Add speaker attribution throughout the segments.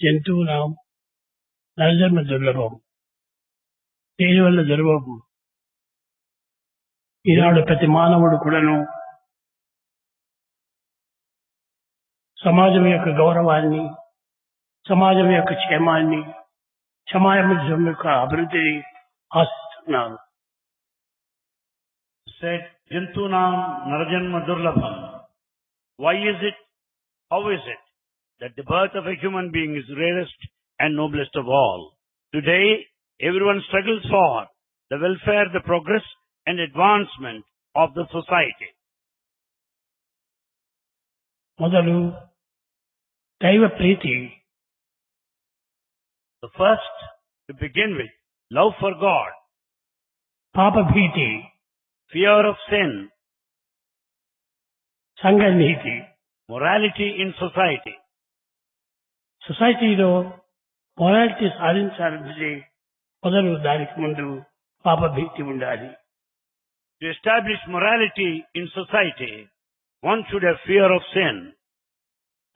Speaker 1: జంతువునాం నరజన్మ దుర్లభం. దీనివల్ల దుర్లభం ఈనాడు ప్రతి మానవుడు కూడాను సమాజం యొక్క గౌరవాన్ని, సమాజం యొక్క క్షేమాన్ని, సమాజం యొక్క అభివృద్ధిని ఆశిస్తున్నారు.
Speaker 2: Said Jantunam Narajanma Durlabham. Why is it? How is it that the birth of a human being is rarest and noblest of all? Today, everyone struggles for the welfare, the progress and advancement of the society.
Speaker 1: మొదలు దైవ ప్రీతి.
Speaker 2: The first, to begin with, love for God,
Speaker 1: పాప భీతి,
Speaker 2: fear of sin,
Speaker 1: సంఘ నీతి.
Speaker 2: morality in society.
Speaker 1: సొసైటీలో morality సాధించాలంటే మొదలు దానికి ముందు పాప భీతి ఉండాలి.
Speaker 2: To establish morality in society, one should have fear of sin.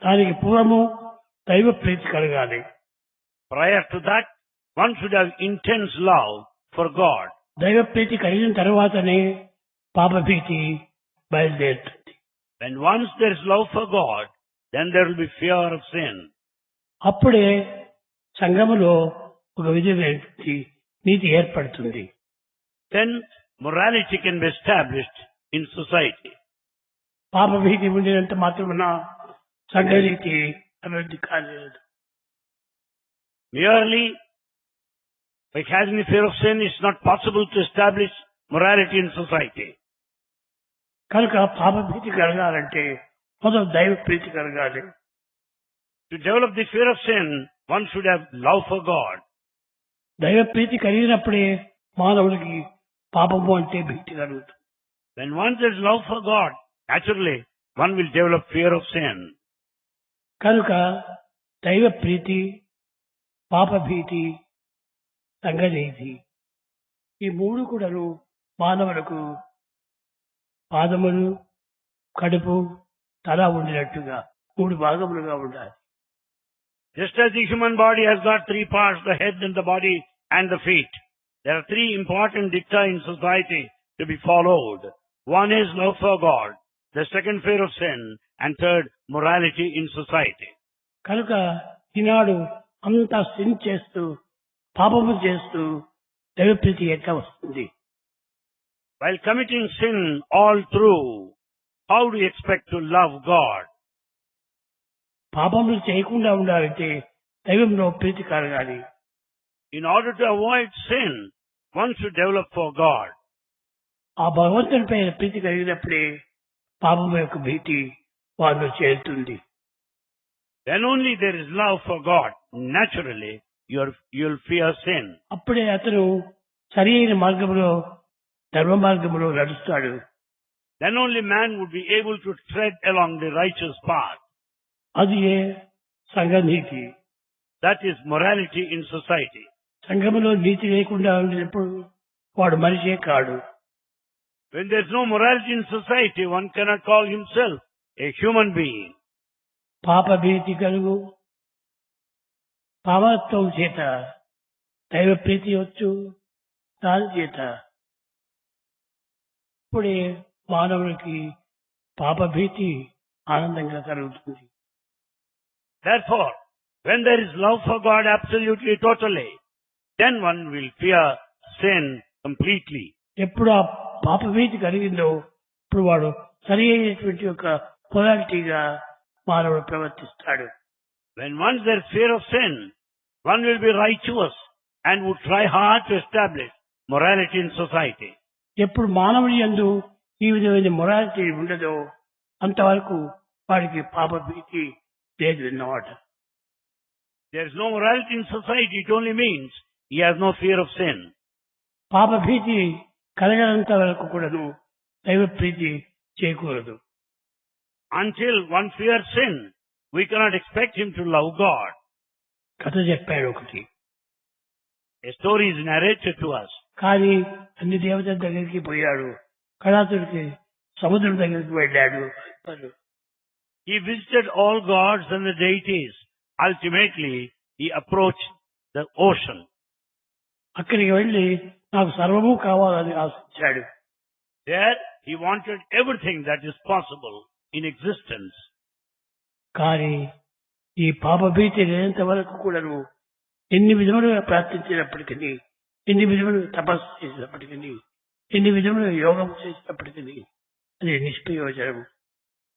Speaker 1: దానికి పూర్వము దైవ ప్రీతి కలగాలి.
Speaker 2: Prior to that, one should have intense love for God.
Speaker 1: దైవ ప్రీతి కలిగిన తర్వాతనే పాప భీతి బయలుదేరుతుంది.
Speaker 2: When once there is love for God, then there will be fear of sin.
Speaker 1: అప్పుడే సంఘములో ఒక విధమైనటువంటి నీతి ఏర్పడుతుంది.
Speaker 2: Then morality can be established in society.
Speaker 1: పాప భీతి ఉండినంత మాత్రమున సంఘ నీతి అభివృద్ధి కాలేదు.
Speaker 2: Merely by having the fear of sin, it's not possible to establish morality in society.
Speaker 1: కనుక పాప భీతి కలగాలంటే మొదలు దైవ ప్రీతి కలగాలి.
Speaker 2: To develop the fear of sin, one should have love for God.
Speaker 1: దైవ ప్రీతి కలిగినప్పుడే మానవుడికి పాపము అంటే భీతి కలుగుతుంది.
Speaker 2: When once there is love for God, naturally one will develop fear of sin.
Speaker 1: కనుక దైవ ప్రీతి, పాప భీతి, సంఘనీతి ఈ మూడు కూడాను మానవులకు పాదములు, కడుపు, తల ఉండినట్టుగా మూడు భాగములుగా ఉండాలి.
Speaker 2: Just as the human body has got three parts, the head and the body and the feet, there are three important dicta in society to be followed. One is love for God, the second fear of sin, and third morality in society.
Speaker 1: కనుక ఈనాడు అంతా sin చేస్తూ పాపము చేస్తూ దైవప్రీతి ఎట్లా వస్తుంది?
Speaker 2: While committing sin all through, how do you expect to love God?
Speaker 1: పాపములు చేయకుండా ఉండాలంటే దైవంలో ప్రీతి కలగాలి.
Speaker 2: In order to avoid sin, one should develop for God.
Speaker 1: ఆ భగవంతునిపై ప్రీతి కలిగినప్పుడే పాపము యొక్క భీతి వారిలో చేరుతుంది.
Speaker 2: Then only there is love for God. Naturally, you'll fear sin.
Speaker 1: అప్పుడే అతను సరి అయిన మార్గంలో, ధర్మ మార్గంలో నడుస్తాడు.
Speaker 2: Then only man would be able to tread along the righteous path.
Speaker 1: అది సంఘ నీతి.
Speaker 2: That is morality in society.
Speaker 1: సంఘములో నీతి లేకుండా ఉండినప్పుడు వాడు మనిషే కాడు.
Speaker 2: When there is no morality in society, one cannot call himself a human being.
Speaker 1: పాప భీతి కలుగు పాపత్వం చేత దైవ ప్రీతి వచ్చు దాని చేత ఇప్పుడే మానవునికి పాప భీతి ఆనందంగా కలుగుతుంది.
Speaker 2: Therefore, when there is love for God absolutely, totally, then one will fear sin completely.
Speaker 1: ఎప్పుడు ఆ పాప భీతి కలిగిందో ఇప్పుడు వాడు సరి అయినటువంటి యొక్క మొరాలిటీగా మానవుడు ప్రవర్తిస్తాడు.
Speaker 2: When once there is fear of sin, one will be righteous and would try hard to establish morality in society.
Speaker 1: ఎప్పుడు మానవుడి యందు ఈ విధమైన మొరాలిటీ ఉండదో అంతవరకు వాడికి పాప భీతి లేదు అన్నమాట.
Speaker 2: There is no morality in society, it only means he has no fear of sin.
Speaker 1: పాప భీతి కలగనంత వరకు కూడాను దైవ ప్రీతి చేయకూడదు.
Speaker 2: Until one fears sin, we cannot expect him to love God.
Speaker 1: కథ చెప్పాడు ఒకటి.
Speaker 2: A story is narrated to us.
Speaker 1: కానీ అన్ని దేవతల దగ్గరికి పోయాడు. కళాతుడికి సముద్రం దగ్గరికి వెళ్ళాడు.
Speaker 2: He visited all gods and the deities ultimately he approached the ocean.
Speaker 1: అక్కడికి వెళ్లి నాకు సర్వము కావాలని ఆశించాడు.
Speaker 2: There he wanted everything that is possible in existence.
Speaker 1: కానీ ఈ పాపభీతి లేనంత వరకు కూడాను ఎన్ని విధములుగా ప్రార్థించినప్పటికీ, ఎన్ని విధములుగా తపస్సు చేసినప్పటికీ, ఎన్ని విధములుగా యోగం చేసినప్పటికీ అది నిష్ప్రయోజనం.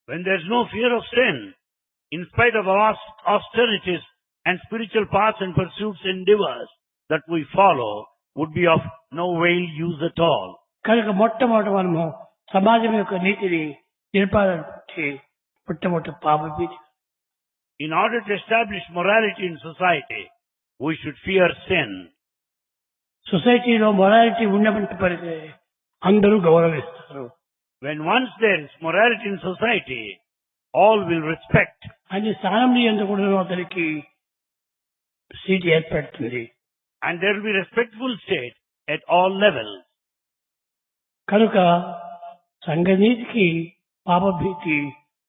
Speaker 2: When there is no fear of sin, in spite of our austerities and spiritual paths and pursuits and endeavors that we follow, would be of no avail use at all.
Speaker 1: కనుక మొట్టమొదటి మనము సమాజం యొక్క నీతిని నిలపాలంటే మొట్టమొదటి పాపభీతి.
Speaker 2: In order to establish morality in society, we should fear sin.
Speaker 1: సొసైటీలో morality ఉన్నప్పటికీ అందరూ గౌరవిస్తారు.
Speaker 2: When once there is morality in society, all will respect.
Speaker 1: అన్ని స్థానంలో ఎందుకు కూడా అతనికి సీట్ ఏర్పడుతుంది.
Speaker 2: And there will be respectful state at all levels.
Speaker 1: కనుక సంఘనీతికి పాపభీతి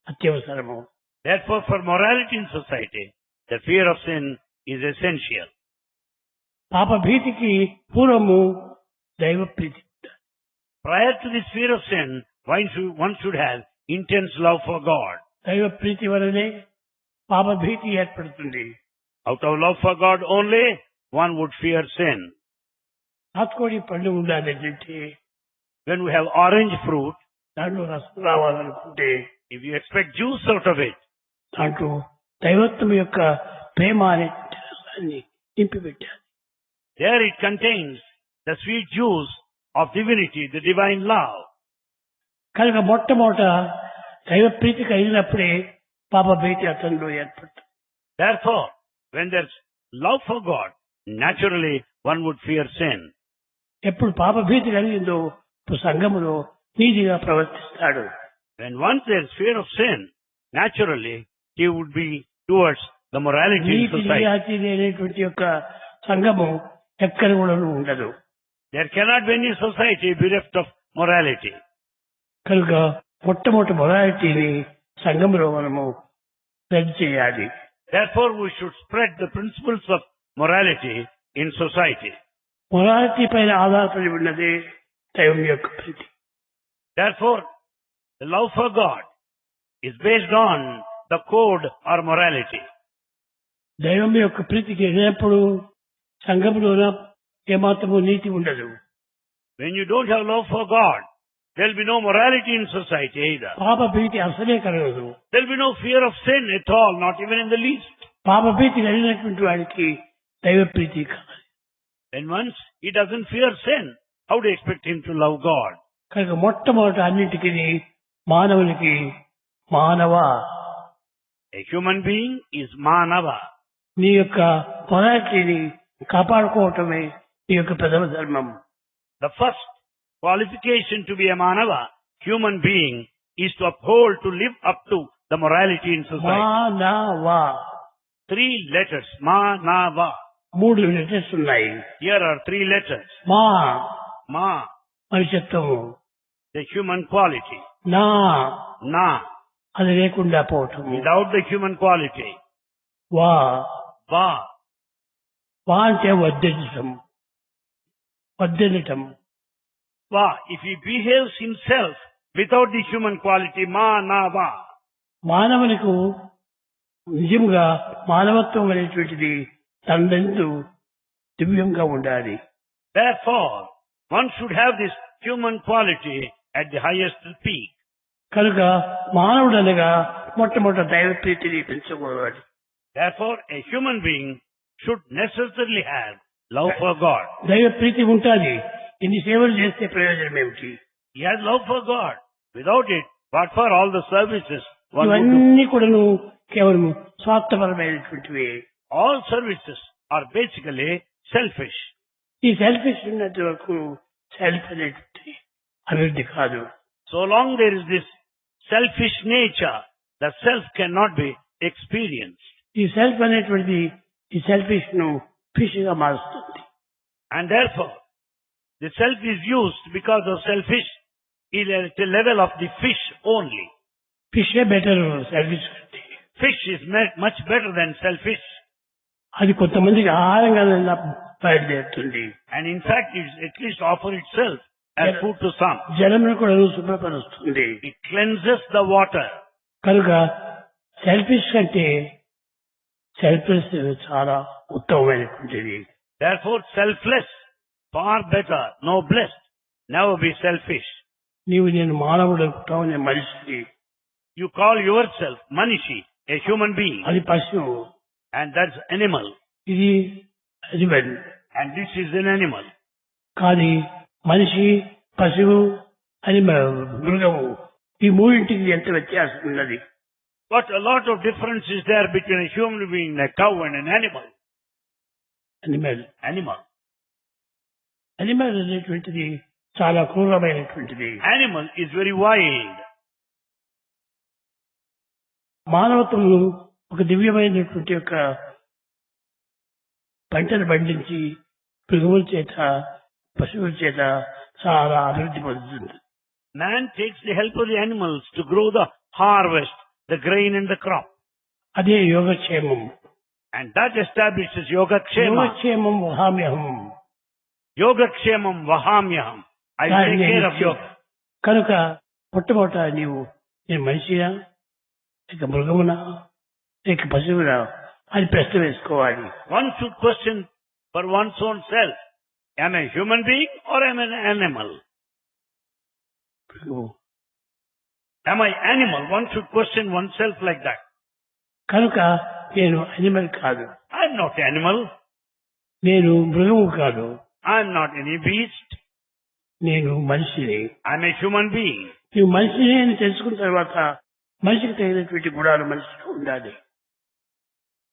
Speaker 1: అత్యవసరము.
Speaker 2: Therefore, for morality in society, the fear of sin is essential.
Speaker 1: పాపభీతికి పూర్వము దైవ ప్రీతి.
Speaker 2: Prior to this fear of sin, one should have intense love for God.
Speaker 1: దైవ ప్రీతి వలనే పాపభీతి ఏర్పడుతుంది.
Speaker 2: Out of love for God only, one would fear sin.
Speaker 1: నాటుకోడి పండు ఉండాలంటే
Speaker 2: When we have orange fruit,
Speaker 1: దాంట్లో రసం రావాలనుకుంటే,
Speaker 2: if you expect juice out of it,
Speaker 1: దాంట్లో దైవత్వం యొక్క ప్రేమ అనే రసాన్ని నింపిపెట్టాలి.
Speaker 2: there it contains the sweet juice of divinity, the divine love.
Speaker 1: కనుక మొట్టమొదట దైవ ప్రీతి కలిగినప్పుడే పాపభీతి అతనిలో ఏర్పడుతుంది.
Speaker 2: Therefore, when there's love for God, naturally one would fear sin.
Speaker 1: ఎప్పుడు పాపభీతి కలిగిందో ఇప్పుడు సంఘములో నీతిగా ప్రవర్తిస్తాడు.
Speaker 2: When once there's fear of sin, naturally he would be towards the morality in
Speaker 1: NITI
Speaker 2: society.
Speaker 1: నిజాతి అనేటువంటి యొక్క సంఘము ఎక్కడ కూడా ఉండదు.
Speaker 2: There cannot be any society bereft of morality.
Speaker 1: కనుక మొట్టమొదటి మొరాలిటీని సంఘములో మనము స్ప్రెడ్ చేయాలి.
Speaker 2: Therefore, we should spread the principles of morality in society.
Speaker 1: Morality పైన ఆధారపడి ఉన్నదే దైవం యొక్క ప్రీతి.
Speaker 2: Therefore, the love for God is based on the code or morality.
Speaker 1: దైవం యొక్క ప్రీతికి ఎప్పుడు సంఘములోన ఏమాత్రము నీతి ఉండదు.
Speaker 2: When you don't have love for God, there will be no morality in society either.
Speaker 1: పాపభీతి అసలే కలగదు.
Speaker 2: There will be no fear of sin at all, not even in the least.
Speaker 1: పాపభీతి కలిగినటువంటి వాడికి దైవ ప్రీతి కావాలి.
Speaker 2: Then once he doesn't fear sin, how do you expect him to love God?
Speaker 1: కనుక మొట్టమొదటి అన్నింటికి మానవునికి మానవ,
Speaker 2: A human being is manava.
Speaker 1: నీ యొక్క మొరాలిటీని కాపాడుకోవటమే నీ యొక్క ప్రథమ ధర్మం.
Speaker 2: The first qualification to be a manava, human being, is to uphold, to live up to the morality in society.
Speaker 1: మానవ
Speaker 2: 3 letters, manava.
Speaker 1: 3 లెటర్స్ ఉన్నాయి.
Speaker 2: Here are 3 letters. Ma,
Speaker 1: మనిషత్వము,
Speaker 2: the human quality.
Speaker 1: నా
Speaker 2: Na,
Speaker 1: అది లేకుండా పోవటము.
Speaker 2: without the human quality.
Speaker 1: వా
Speaker 2: Va,
Speaker 1: అంటే వర్ధించటం, వర్ధిల్లటం.
Speaker 2: va, if he behaves himself without the human quality, manava.
Speaker 1: మానవునికి నిజంగా మానవత్వం అనేటువంటిది తనందు దివ్యంగా ఉండాలి.
Speaker 2: Therefore, one should have this human quality at the highest peak.
Speaker 1: కనుక మానవుడు అనగా మొట్టమొదటి దైవ ప్రీతిని పెంచుకోవాలి.
Speaker 2: Therefore, a human being should necessarily have love for God.
Speaker 1: దైవ ప్రీతి ఉంటుంది. ఇన్ని సేవలు చేస్తే ప్రయోజనం ఏమిటి?
Speaker 2: He has love for God. Without it, what for all the services one would do?
Speaker 1: ఇవన్నీ కూడాను కేవలం స్వార్థపరమైనటువంటివి.
Speaker 2: All services are basically selfish.
Speaker 1: ఈ సెల్ఫిష్ ఉన్నంత వరకు సెల్ఫ్ అనేటువంటి అభివృద్ధి కాదు.
Speaker 2: So long there is this selfish nature, the self cannot be experienced.
Speaker 1: ఈ సెల్ఫ్ అనేటువంటిది ఈ సెల్ఫిష్ ను ఫిష్ గా మారుస్తుంది.
Speaker 2: And therefore, the self is used because of selfish is at the level of the fish only.
Speaker 1: Fish better selfish కంటే.
Speaker 2: Fish is much better than selfish.
Speaker 1: అది కొంతమందికి ఆహారంగా బయలుదేరుతుంది.
Speaker 2: And in fact, it at least offer itself as food to some.
Speaker 1: జలమును కూడా శుభ్రపరుస్తుంది.
Speaker 2: It cleanses the water.
Speaker 1: కనుక selfish కంటే selfless చాలా ఉత్తమమైనటువంటిది.
Speaker 2: Therefore, selfless, far better, noblest. Never be selfish.
Speaker 1: నీవు నేను మానవుడు అనుకుంటావు, నేను మనిషిని.
Speaker 2: You call yourself Manishi, a human being,
Speaker 1: అది పశువు,
Speaker 2: and that's animal.
Speaker 1: ఇది animal.
Speaker 2: And this is an animal.
Speaker 1: కానీ మనిషి, పశువు, మృగము ఈ మూడింటికి ఎంత వ్యత్యాసం ఉన్నది.
Speaker 2: But a lot of difference is there between a human being, a cow, and an animal. Animal.
Speaker 1: Animal అనేటువంటిది చాలా క్రూరమైనటువంటిది.
Speaker 2: Animal is very wild.
Speaker 1: మానవత్వము ఒక దివ్యమైనటువంటి యొక్క పంటను పండించి మృగముల చేత, పశువుల చేత చాలా అభివృద్ధి పొందుతుంది.
Speaker 2: Man takes the help of the animals to grow the harvest, the grain and the crop.
Speaker 1: అదే యోగక్షేమం.
Speaker 2: And that establishes Yogakshema.
Speaker 1: యోగక్షేమం వహామ్యహం.
Speaker 2: Yogakshemam vahamyaham. I take care of yoga.
Speaker 1: కనుక మొట్టమొదట నీవు నేను మనిషినా, లేక మృగమునా, లేక పశువునా అని ప్రశ్న వేసుకోవాలి.
Speaker 2: One should question for one's own self. Am I a human being or am I an animal? Am I animal? One should question oneself like that.
Speaker 1: కనుక నేను అనిమల్ కాదు.
Speaker 2: I am not animal.
Speaker 1: నేను మృగము కాదు.
Speaker 2: I am not any beast.
Speaker 1: నేను మనిషిని.
Speaker 2: I am a human being.
Speaker 1: నువ్వు మనిషిని అని తెలుసుకున్న తర్వాత మనిషికి తగినటువంటి గుణాలు మనిషిలో ఉండాలి.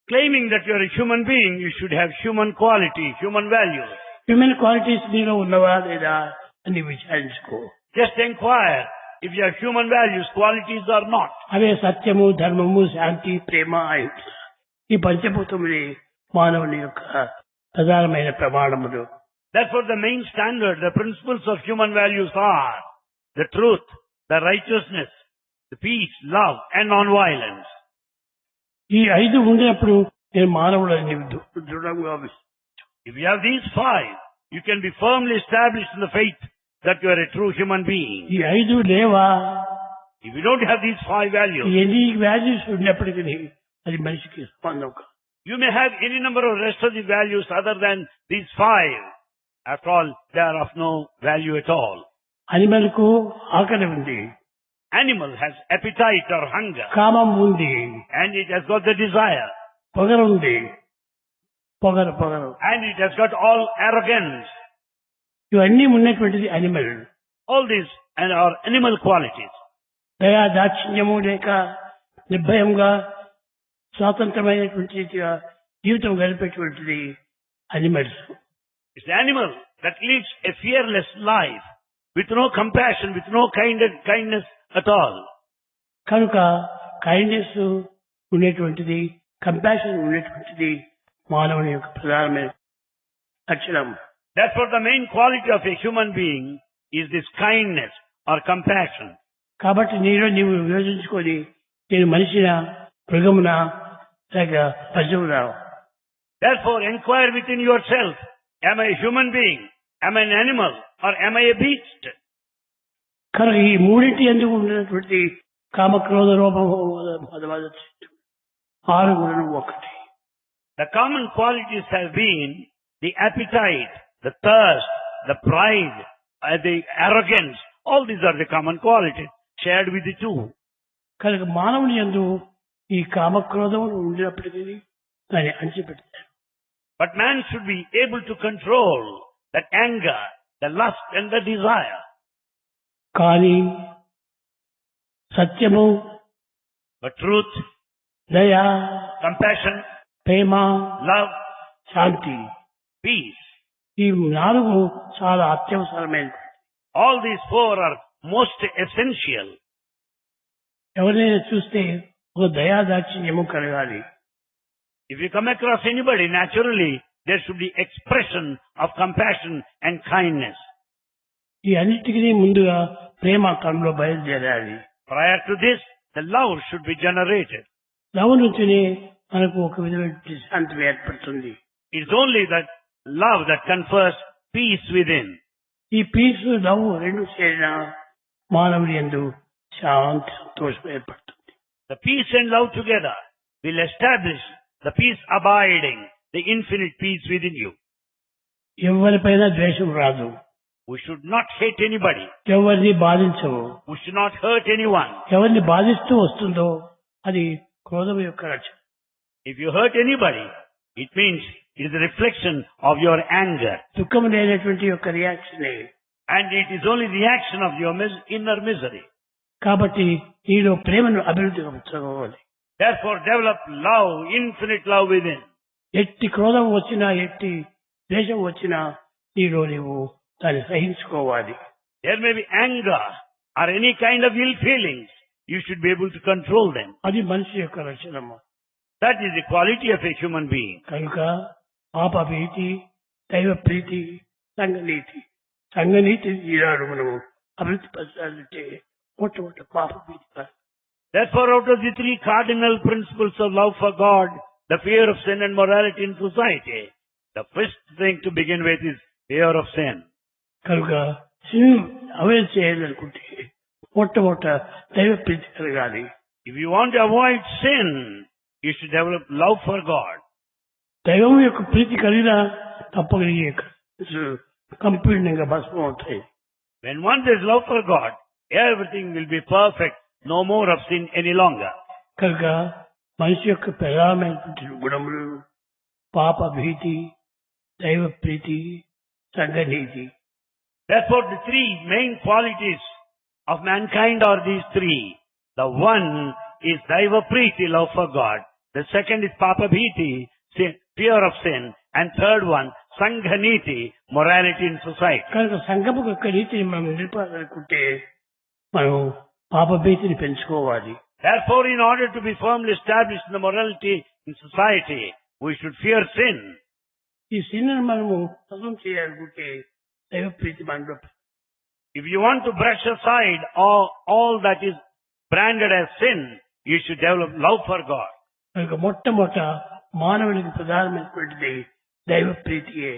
Speaker 2: Claiming that you are a human being, you should have human quality, human values.
Speaker 1: Human qualities నీలో ఉన్నవా లేదా అని విచారించుకో.
Speaker 2: Just inquire if you have human values, qualities or not.
Speaker 1: అవే సత్యము, ధర్మము, శాంతి, ప్రేమ, అహింస ఈ పంచభూతములే మానవుని యొక్క ప్రధానమైన ప్రమాణములు.
Speaker 2: Therefore, the main standard, the principles of human values are the truth, the righteousness, the peace, love, and non-violence.
Speaker 1: ఈ ఐదు ఉండేప్పుడు నేను మానవుడని దృఢంగా.
Speaker 2: If you have these five, you can be firmly established in the faith that you are a true human being.
Speaker 1: ఈ ఐదు లేవా?
Speaker 2: If you don't have these five values,
Speaker 1: ఎన్ని values ఉన్నప్పటికీ అది మనిషికి సంబంధం కాదు.
Speaker 2: you may have any number of rest of the values other than these five. After all, they are of no value at all.
Speaker 1: Animal కు ఆకలి ఉంది.
Speaker 2: Animal has appetite or hunger.
Speaker 1: కామం ఉంది.
Speaker 2: And it has got the desire.
Speaker 1: పొగరు ఉంది. పొగరు.
Speaker 2: And it has got all arrogance.
Speaker 1: ఇవన్నీ ఉన్నటువంటిది animal.
Speaker 2: All these and are animal qualities.
Speaker 1: దయా దాక్షిణ్యము లేక నిర్భయంగా స్వాతంత్రమైనటువంటి జీవితం గడిపేటువంటిది animals.
Speaker 2: It's the animal that leads a fearless life with no compassion, with no kindness at all.
Speaker 1: కనుక కైండ్నెస్ ఉండేటువంటిది, compassion ఉండేటువంటిది మానవుని యొక్క ప్రధానమైన లక్షణం.
Speaker 2: Therefore, the main quality of a human being is this kindness or compassion.
Speaker 1: కాబట్టి నీవు విభజించుకొని నేను మనిషినా, మృగమునా, లేక పశువునా.
Speaker 2: Therefore, inquire within yourself. Am I a human being? Am I an animal? Or am I a beast?
Speaker 1: కనుక ఈ మూడింటి ఎందుకు ఉన్నటువంటి కామక్రోధ రూపము ఆరు గుణం ఒకటి.
Speaker 2: The common qualities have been the appetite, the thirst, the pride, the arrogance. All these are the common qualities shared with the two.
Speaker 1: కనుక మానవుని యందు ఈ కామక్రోధములు ఉండినప్పటికీ దాన్ని అణిచిపెడతారు.
Speaker 2: But man should be able to control that anger, the lust and the desire.
Speaker 1: కానీ సత్యము,
Speaker 2: But truth,
Speaker 1: దయ,
Speaker 2: compassion,
Speaker 1: ప్రేమ,
Speaker 2: love,
Speaker 1: శాంతి
Speaker 2: peace,
Speaker 1: ఈ నాలుగు చాలా అత్యవసరమైన.
Speaker 2: all these four are most essential.
Speaker 1: ఎవరైనా చూస్తే ఒక దయాదాక్షిణ్యము కలగాలి.
Speaker 2: If you come across anybody, naturally there should be expression of compassion and kindness.
Speaker 1: ఈ అన్నిటికీ ముందుగా ప్రేమ తనలో బయలుదేరాలి.
Speaker 2: Prior to this, the love should be generated.
Speaker 1: Love నుంచినే మనకు ఒక విధమైన శాంతి ఏర్పడుతుంది.
Speaker 2: It's only that love that confers peace within.
Speaker 1: ఈ పీస్ లవ్ రెండు చేరిన మానవుని యందు శాంతి సంతోషం ఏర్పడుతుంది.
Speaker 2: The peace and love together will establish the peace abiding, the infinite peace within you.
Speaker 1: ఎవరిపైన ద్వేషం రాదు.
Speaker 2: We should not hate anybody.
Speaker 1: ఎవరిని బాధించవు.
Speaker 2: We should not hurt anyone.
Speaker 1: ఎవరిని బాధిస్తూ వస్తుందో అది క్రోధం యొక్క లక్షణం.
Speaker 2: If you hurt anybody, it means it is a reflection of your anger.
Speaker 1: దుఃఖం లేనటువంటి యొక్క reaction.
Speaker 2: And it is only reaction of your inner misery.
Speaker 1: కాబట్టి నీలో ప్రేమను అభివృద్ధి పరచుకోవాలి.
Speaker 2: Therefore develop love, infinite love within.
Speaker 1: ఎట్టి క్రోధం వచ్చినా ఎట్టి ద్వేషం వచ్చినా నీలో నీవు దాన్ని సహించుకోవాలి.
Speaker 2: There may be anger or any kind of ill feelings. You should be able to control them.
Speaker 1: అది మనిషి యొక్క లక్షణము.
Speaker 2: That is the quality of a human being.
Speaker 1: కనుక పాప భీతి, దైవ ప్రీతి, సంఘనీతి. సంఘనీతి ఈనాడు మనము అభివృద్ధి పరచాలంటే మొట్టమొదటి పాప భీతి.
Speaker 2: Therefore, out of the three cardinal principles of love for God, the fear of sin and morality in society, the first thing to begin with is fear of sin.
Speaker 1: కనుక సిన్ అవాయిడ్ చేయాలనుకుంటే మొట్టమొదట దైవ ప్రీతి కలగాలి.
Speaker 2: If you want to avoid sin, you should develop love for God.
Speaker 1: దైవం యొక్క ప్రీతి కలిగినా తప్పక కంప్లీట్గా భస్మం అవుతాయి.
Speaker 2: When once there is love for God, everything will be perfect. No more of sin any longer.
Speaker 1: కనుక మనిషి యొక్క ప్రధానమైనటువంటి గుణములు పాప భీతి, దైవ ప్రీతి, సంఘనీతి.
Speaker 2: Therefore, the three main qualities of mankind are these three. The one is Daiva Priti, love for God. The second is Papa Bhiti, fear of sin. And third one, Sanghaniti, morality in society.
Speaker 1: కనుక సంఘము యొక్క నీతిని మనం నిలపాలనుకుంటే మనం పాప భీతిని పెంచుకోవాలి.
Speaker 2: Therefore, in order to be firmly established in the morality in society, we should fear sin.
Speaker 1: ఈ sin మనము భస్మం చేయాలనుకుంటే దైవ ప్రీతి మనలో.
Speaker 2: If you want to brush aside all that is branded as sin, you should develop love for God.
Speaker 1: కనుక మొట్టమొదట మానవునికి ప్రధానమైనటువంటిది దైవ ప్రీతియే.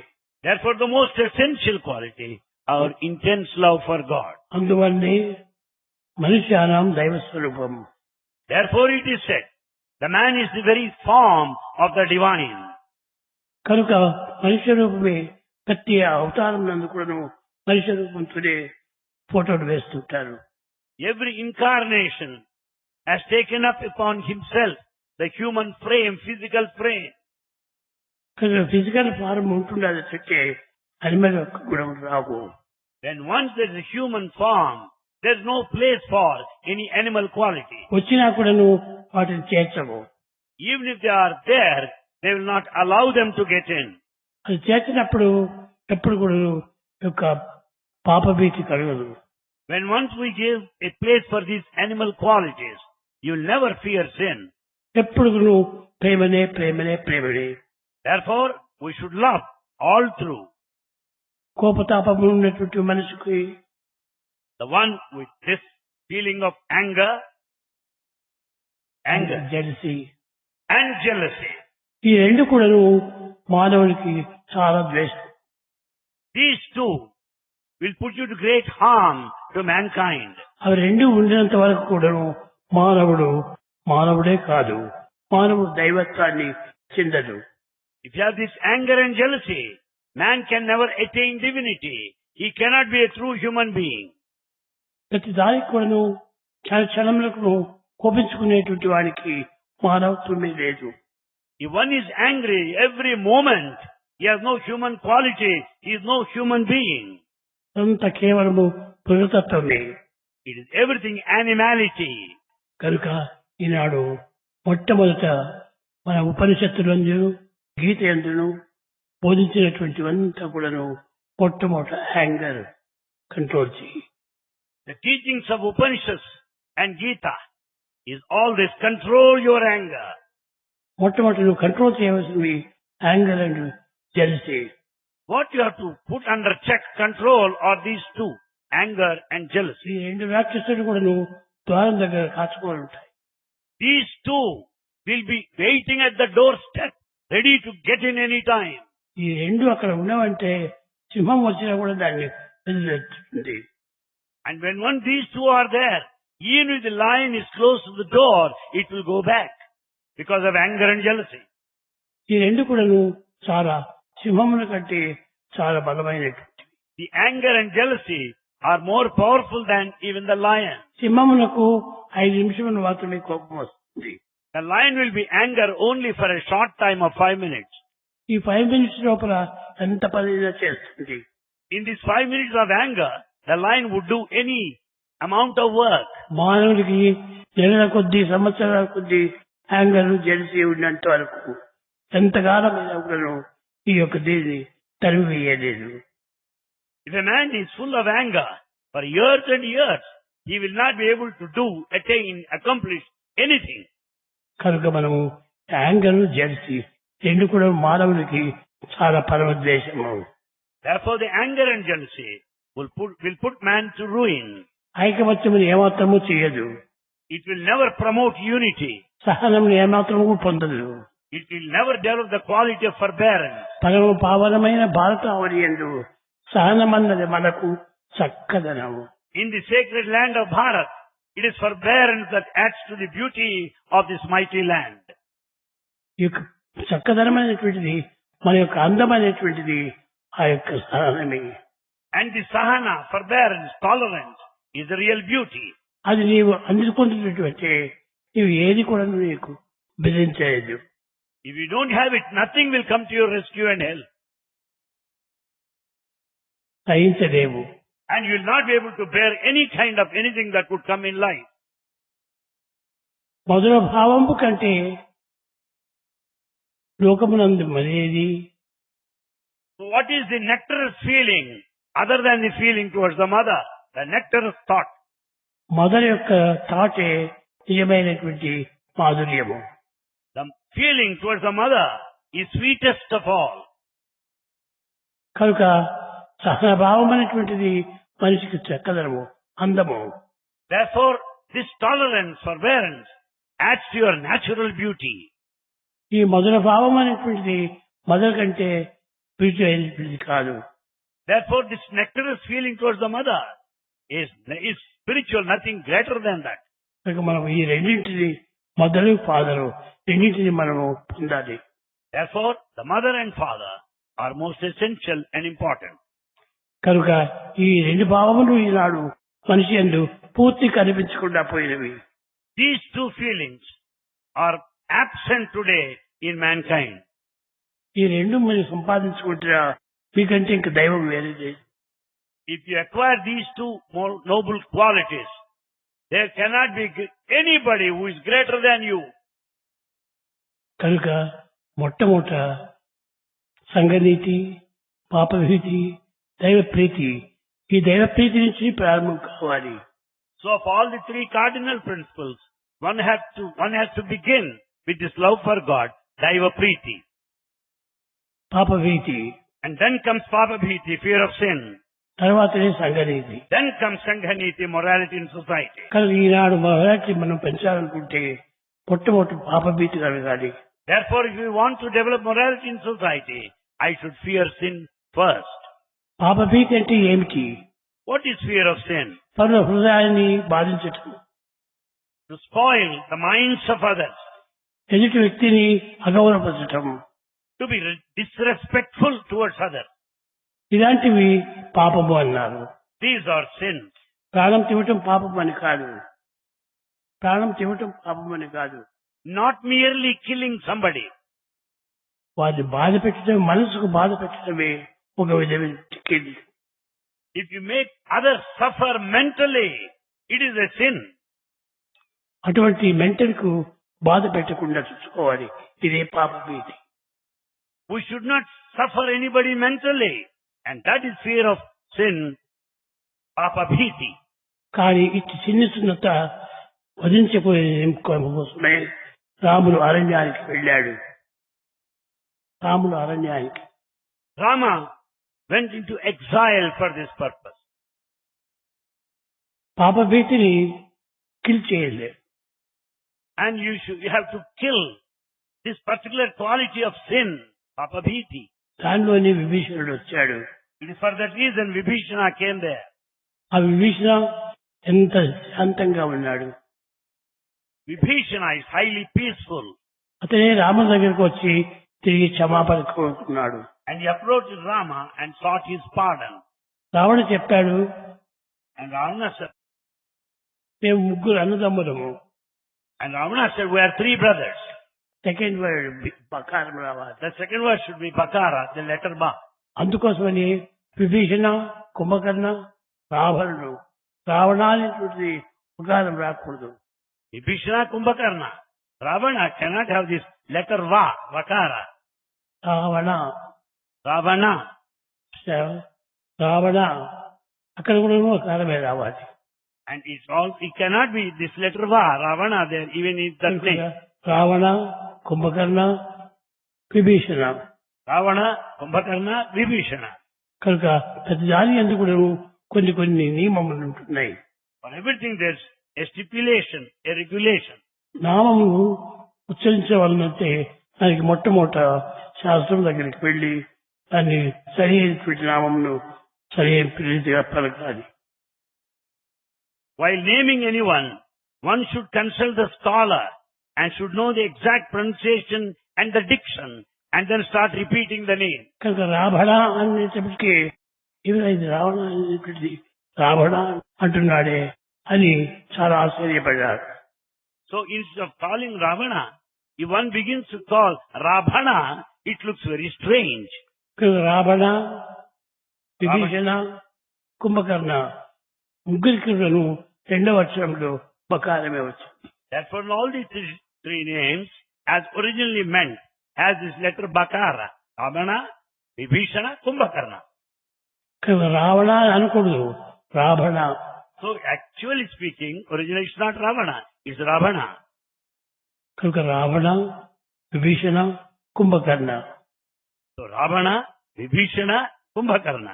Speaker 2: Therefore, the most essential quality, our intense love for God.
Speaker 1: అందువల్లనే మనుష్యానాం దైవ స్వరూపం.
Speaker 2: Therefore, it is said, the man is the very form of the divine.
Speaker 1: కనుక మనుష్య రూపమే ప్రతి అవతారం నందు కూడాను మనుష్య రూపంతోనే ఫోటోలు వేస్తుంటారు.
Speaker 2: Every incarnation has taken up upon himself the human frame, physical frame.
Speaker 1: కనుక ఫిజికల్ ఫారం ఉంటుండదు చెట్టే అనిమల్ యొక్క గుణం రావు.
Speaker 2: When once there is a human form, there is no place for any animal quality.
Speaker 1: వచ్చినా కూడాను వాటిని చేర్చవు.
Speaker 2: Even if they are there, they will not allow them to get in.
Speaker 1: అది చేర్చినప్పుడు ఎప్పుడు కూడా యొక్క పాపభీతి కలగదు.
Speaker 2: When once we give a place for these animal qualities, you will never fear sin.
Speaker 1: ఎప్పుడు కూడా ప్రేమనే ప్రేమనే ప్రేమనే.
Speaker 2: Therefore, we should love all through.
Speaker 1: కోపతాపములు ఉన్నటువంటి మనసుకి
Speaker 2: The one with this feeling of anger,
Speaker 1: jealousy
Speaker 2: and jealousy.
Speaker 1: ఈ రెండు కూడాను మానవునికి చాలా ద్వేషం.
Speaker 2: These two will put you to great harm to mankind.
Speaker 1: అవి రెండు ఉండినంత వరకు కూడాను మానవుడు మానవుడే కాదు, మానవుడు దైవత్వాన్ని చెందడు.
Speaker 2: If you have this anger and jealousy, man can never attain divinity. He cannot be a true human being.
Speaker 1: ప్రతి దానికి కూడాను క్షణములకు కోపించుకునేటువంటి వానికి మానవత్వమే లేదు.
Speaker 2: If one is angry every moment, he has no human quality. He is no human being.
Speaker 1: అంత కేవలము పురుతత్వమే.
Speaker 2: It is everything animality.
Speaker 1: కనుక ఈనాడు మొట్టమొదట మన ఉపనిషత్తులందు గీత యందును బోధించినటువంటివంతా కూడాను మొట్టమొదట యాంగర్ కంట్రోల్ చేయి.
Speaker 2: The teachings of Upanishads and Gita is all this: control your anger.
Speaker 1: మొట్టమొదటి నువ్వు కంట్రోల్ చేయవలసినవి anger and jealousy.
Speaker 2: What you have to put under check, control are these two: anger and jealousy.
Speaker 1: ఈ రెండు రాక్షసులు కూడా నువ్వు ద్వారం దగ్గర కాచుకోవాలి ఉంటాయి.
Speaker 2: These two will be waiting at the doorstep, ready to get in any time.
Speaker 1: ఈ రెండు అక్కడ ఉన్నవంటే సింహం వచ్చినా కూడా దాన్ని వదిలేస్తుంది.
Speaker 2: And when these two are there, even if the lion is close to the door, it will go back because of anger and jealousy.
Speaker 1: ఈ రెండు కూడాను చాలా సింహముల కంటే చాలా బలమైనటువంటి.
Speaker 2: The anger and jealousy are more powerful than even the lion.
Speaker 1: సింహములకు 5 నిమిషములు మాత్రమే కోపం వస్తుంది.
Speaker 2: The lion will be anger only for a short time of 5 minutes.
Speaker 1: ఈ 5 మినిట్స్ లోపల ఎంత పనైనా చేస్తుంది.
Speaker 2: In these 5 minutes of anger, the lion would do any amount of work.
Speaker 1: మానవుడికి నెలల కొద్దీ సంవత్సరాల కొద్దీ యాంగర్ జెలిసి ఉన్నంత వరకు ఎంతకాలమైనా కూడాను ఈ యొక్క దీన్ని తరిమివేయలేదు.
Speaker 2: If a man is full of anger for years and years, he will not be able to do, attain, accomplish anything.
Speaker 1: కనుక మనము యాంగర్ జెలిసి రెండు కూడా మానవుడికి చాలా పరమద్వేషము.
Speaker 2: Therefore, the anger and jealousy will put man to ruin.
Speaker 1: ఐకమత్యమును ఏమాత్రము చేయదు.
Speaker 2: It will never promote unity.
Speaker 1: సహనమును ఏమాత్రము పొందదు.
Speaker 2: It will never develop the quality of forbearance.
Speaker 1: పరమ పావనమైన భారతావనియందు సహనమన్నది మనకు చక్కదనము.
Speaker 2: In the sacred land of Bharat, it is forbearance that adds to the beauty of this mighty land.
Speaker 1: ఈ యొక్క చక్కదనమైనటువంటిది మన యొక్క అందమైనటువంటిది ఆ యొక్క సహనమే.
Speaker 2: And the sahana, forbearance, tolerance is the real beauty.
Speaker 1: అది నీవు అందుకుంటున్నటువంటి నీవు ఏది కూడా నీకు బెదిరించలేదు.
Speaker 2: If you don't have it, nothing will come to your rescue and help.
Speaker 1: సహించలేవు.
Speaker 2: And you will not be able to bear any kind of anything that would come in life.
Speaker 1: మధుర భావంపు కంటే లోకమునందు మరేది?
Speaker 2: So what is the nectarous feeling other than the feeling towards the mother? The nectarous thought.
Speaker 1: Mother యొక్క థాటే నిజమైనటువంటి మాధుర్యము.
Speaker 2: The feeling towards the mother is sweetest of all.
Speaker 1: కనుక సహనభావం అనేటువంటిది మనిషికి చక్కదనము, అందము.
Speaker 2: Therefore, this tolerance, forbearance adds to your natural beauty.
Speaker 1: ఈ మధుర భావం అనేటువంటిది mother కంటే బ్యూటీ అయినటువంటిది కాదు.
Speaker 2: Therefore, this nectarous feeling towards the mother is spiritual, nothing greater than that.
Speaker 1: కనుక మనం ఈ రెండింటిని మదరు ఫాదరు రెండింటిని మనము పొందాలి.
Speaker 2: Therefore, the mother and father are most essential and important.
Speaker 1: కనుక ఈ రెండు భావములు ఈనాడు మనిషి యందు పూర్తి కనిపించకుండా పోయినవి.
Speaker 2: These two feelings are absent today in mankind.
Speaker 1: ఈ రెండు మీరు సంపాదించుకుంటారా మీకంటే ఇంక దైవం వేరేది.
Speaker 2: If you acquire these two more noble qualities, there cannot be anybody who is greater than you.
Speaker 1: కనుక మొట్టమొదట సంఘనీతి, పాపభీతి, దైవ ప్రీతి, ఈ దైవ ప్రీతి నుంచి ప్రారంభం కావాలి.
Speaker 2: So of all the three cardinal principles, one has to begin with this love for God, Daiva Preeti.
Speaker 1: పాపభీతి,
Speaker 2: And then comes Papabhiti, fear of sin.
Speaker 1: తర్వాతనే సంఘనీతి.
Speaker 2: Then comes Sanghaniti, morality in society.
Speaker 1: కనుక ఈనాడు మొదటి మనం పెంచాలనుకుంటే మొట్టమొదటి పాపభీతి కలగాలి.
Speaker 2: Therefore, if we want to develop morality in society, I should fear sin first.
Speaker 1: పాపభీతి అంటే ఏమిటి?
Speaker 2: What is fear of sin?
Speaker 1: పరుల హృదయాన్ని బాధించటం,
Speaker 2: To spoil the minds of others,
Speaker 1: ఎదుటి వ్యక్తిని అగౌరవపరచటం,
Speaker 2: to be disrespectful towards others.
Speaker 1: ఇలాంటివి పాపము అన్నారు.
Speaker 2: These are sins.
Speaker 1: ప్రాణం తివటం పాపం అని కాదు. ప్రాణం తివటం పాపం అని కాదు.
Speaker 2: Not merely killing somebody.
Speaker 1: వారిని బాధ పెట్టడం, మనసుకు బాధ పెట్టడమే ఒక విధమైన kill.
Speaker 2: If you make others suffer mentally, it is a sin.
Speaker 1: అటువంటి మెంటల్ కు బాధ పెట్టకుండా చూసుకోవాలి. ఇదే పాపభీతి.
Speaker 2: We should not suffer anybody mentally. And that is fear of sin, Papabhiti.
Speaker 1: కానీ ఇటు చిన్న చిన్నత వధించబోయే కోసమే రాముడు అరణ్యానికి వెళ్ళాడు. రాముడు అరణ్యానికి.
Speaker 2: Rama went into exile for this purpose.
Speaker 1: పాపభీతిని కిల్ చేయలేదు.
Speaker 2: And you have to kill this particular quality of sin, papabhiti.
Speaker 1: దానిలోని విభీషణుడు వచ్చాడు.
Speaker 2: It is for that reason Vibhishana came there.
Speaker 1: ఆ విభీషణ ఎంత శాంతంగా ఉన్నాడు.
Speaker 2: Vibhishana is highly peaceful.
Speaker 1: అతనే రాముడి దగ్గరికి వచ్చి తిరిగి క్షమాపణ కోరుకున్నాడు.
Speaker 2: And he approached Rama and sought his pardon.
Speaker 1: రావణుడు చెప్పాడు,
Speaker 2: And Ravana said,
Speaker 1: మేము ముగ్గురు అన్నదమ్ములము.
Speaker 2: and Ravana said, we are three brothers.
Speaker 1: Second word బకారం రావాలి.
Speaker 2: The second word should be Bakara, the letter Ba.
Speaker 1: అందుకోసమని విభీషణ, కుంభకర్ణ, రావణుడు, రావణానికి బకారం రాకూడదు.
Speaker 2: Vibhishana, Kumbhakarna. Ravana cannot have this letter Va, Vakara.
Speaker 1: Ravana
Speaker 2: Ravana.
Speaker 1: Ravana అక్కడ కూడా కారమే రావాలి.
Speaker 2: And it's all, it cannot be this letter Va, Ravana there, even in that name.
Speaker 1: Ravana, Kumbhakarna, Vibhishana.
Speaker 2: Ravana, Kumbhakarna, Vibhishana.
Speaker 1: కనుక ప్రతి దాని ఎందుకు కూడా కొన్ని కొన్ని నియమములు ఉంటున్నాయి.
Speaker 2: For everything there's a stipulation, a regulation.
Speaker 1: నామము ఉచ్చరించవలనంటే దానికి మొట్టమొదట శాస్త్రం దగ్గరికి వెళ్లి దాన్ని సరి అయినటువంటి నామమును సరి అయిన రీతిగా పలకాలి.
Speaker 2: While naming anyone, one should consult the scholar and should know the exact pronunciation and the diction and then start repeating the name.
Speaker 1: కనుక రావణ అనేటప్పటికీ ఇది రావణ అనేటువంటిది రావణ అంటున్నాడే అని చాలా ఆశ్చర్యపడ్డారు.
Speaker 2: So instead of calling Ravana, if one begins to call Ravana, it looks very strange.
Speaker 1: కనుక రావణ, విభీషణ, కుంభకర్ణ ముగ్గురికి రెండవ అక్షరంలో బకారమే వచ్చింది.
Speaker 2: Therefore, all these three names, as originally meant, has this letter Bakara. Ravana, Vibhishana, Kumbhakarna.
Speaker 1: కనుక రావణ అనకూడదు, Ravana.
Speaker 2: So actually speaking, originally it's not Ravana, it's Ravana.
Speaker 1: కనుక Ravana, Vibhishana, Kumbhakarna
Speaker 2: So Ravana, Vibhishana, Kumbhakarna.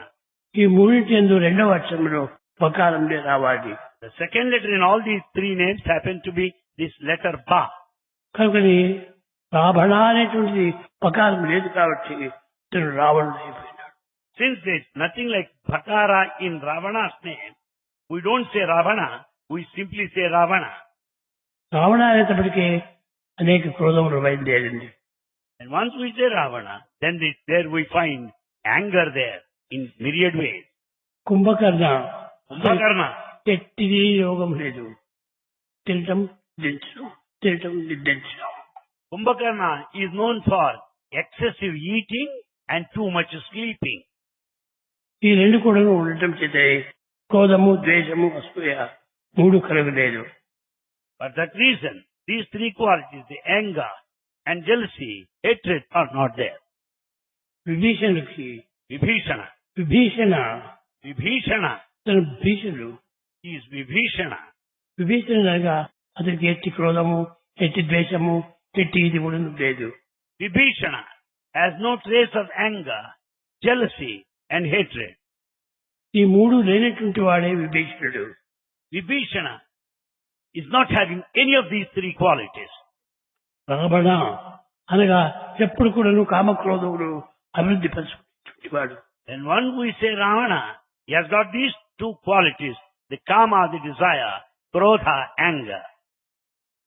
Speaker 1: ఈ మూడింటి యందు రెండవ అక్షరంలో బకారంలో రావాలి.
Speaker 2: The second letter in all these three names happen to be this letter Ba.
Speaker 1: కనుకని రావణ అనేటువంటిది బకారం లేదు కాబట్టి ఇతను రావణుడు అయిపోయినాడు.
Speaker 2: Since there is nothing like Bhakara in Ravana's name, we don't say Ravana, we simply say Ravana.
Speaker 1: Ravana అనేటప్పటికీ అనేక క్రోధములు బయలుదేరింది.
Speaker 2: And once we say Ravana, then there we find anger there in myriad ways.
Speaker 1: Kumbhakarna
Speaker 2: Kumbhakarna.
Speaker 1: ఎట్టిది యోగం లేదు, తినటం దించడం, తినటం నిద్రించడం.
Speaker 2: Kumbhakarna is known for excessive eating and too much sleeping.
Speaker 1: ఈ రెండు కూడా ఉండటం చేత క్రోధము, ద్వేషము, అసూయ మూడు కలగలేదు.
Speaker 2: For that reason, these three qualities, the anger and jealousy, hatred are not there.
Speaker 1: విభీషణుడికి
Speaker 2: Vibhishana.
Speaker 1: Vibhishana తన భీషణుడు.
Speaker 2: He is Vibhishana.
Speaker 1: విభీషణుడు అనగా అతనికి ఎట్టి క్రోధము, ఎట్టి ద్వేషము, ఎట్టి ఇది కూడా లేదు.
Speaker 2: Vibhishana has no trace of anger, jealousy and hatred.
Speaker 1: ఈ మూడు లేనటువంటి వాడే విభీషణుడు.
Speaker 2: Vibhishana is not having any of these three qualities.
Speaker 1: Ravana అనగా ఎప్పుడు కూడాను కామక్రోధములు అభివృద్ధి పరుచుకునేటువంటి వాడు.
Speaker 2: And one we say Ravana, he has got these two qualities, the kama, the desire, krodha, anger.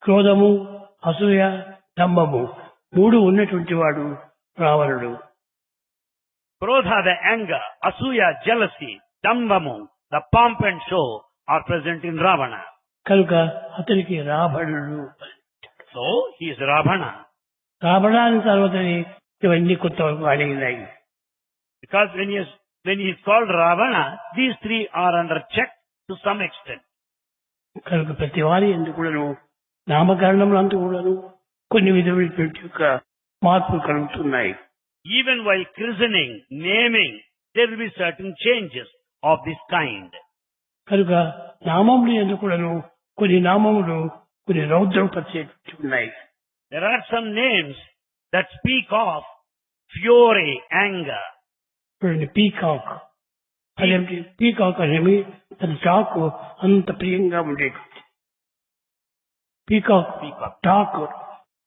Speaker 1: క్రోధము, అసూయ, దంభము మూడు ఉన్నటువంటి వాడు రావణుడు.
Speaker 2: Krodha, the anger, asuya, jealousy, dambhamu, the pomp and show are present in Ravana.
Speaker 1: కనుక అతనికి రావణుడు.
Speaker 2: So, he is Ravana.
Speaker 1: రావణాన్ని తర్వాత ఇవన్నీ కొంతవరకు అడిగినాయి.
Speaker 2: Because when he is called Ravana, these three are under check to some extent.
Speaker 1: కనుక ప్రతి వారి ఎందుకు కూడాను నామకరణములంతా కూడాను కొన్ని విధమైనటువంటి యొక్క మార్పులు కలుగుతున్నాయి.
Speaker 2: Even while christening, naming, there will be certain changes of this kind.
Speaker 1: కనుక నామములు ఎందుకు కూడాను కొన్ని నామములు కొన్ని రౌద్రం పరిచేటువంటి ఉన్నాయి.
Speaker 2: There are some names that speak of fury, anger.
Speaker 1: Peacock, అదేమిటి పీకాక్ అనేవి తన చాకు అంత ప్రియంగా ఉండేది. Peacock
Speaker 2: Peacock.
Speaker 1: టాక్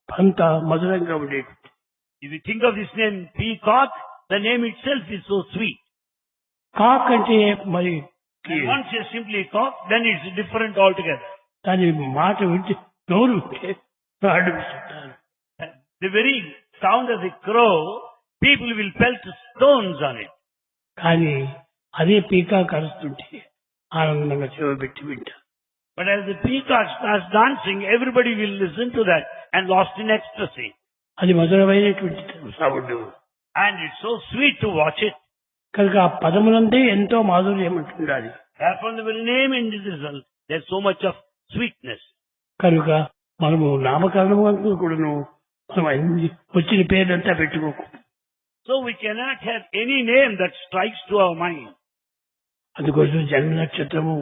Speaker 1: అంత మధురంగా ఉండేది.
Speaker 2: If you think of this name, peacock, the name itself is so sweet.
Speaker 1: కాక్ అంటే మరి
Speaker 2: And once you simply cock, then it's different altogether.
Speaker 1: దాని మాట వింటే నోరు ఉంటే అడుగుతుంటారు.
Speaker 2: The very sound of the crow, people will pelt stones on it.
Speaker 1: కానీ అదే పీకాక్ అరుస్తుంటే ఆనందంగా చెవి పెట్టి వింటారు.
Speaker 2: But as the peacock starts dancing, everybody will listen to that and lost in ecstasy.
Speaker 1: అది మధురమైనటువంటి sound.
Speaker 2: And it's so sweet to watch it.
Speaker 1: కనుక ఆ పదములందే ఎంతో మాధుర్యం ఉంటుండాలి.
Speaker 2: Therefore, the very name in this result, there's so much of sweetness.
Speaker 1: కనుక మనము నామకరణం కూడాను మనం అన్ని వచ్చిన పేర్లంతా పెట్టుకోకూడదు.
Speaker 2: So we cannot have any name that strikes to our mind.
Speaker 1: అందుకోసం జన్మ నక్షత్రము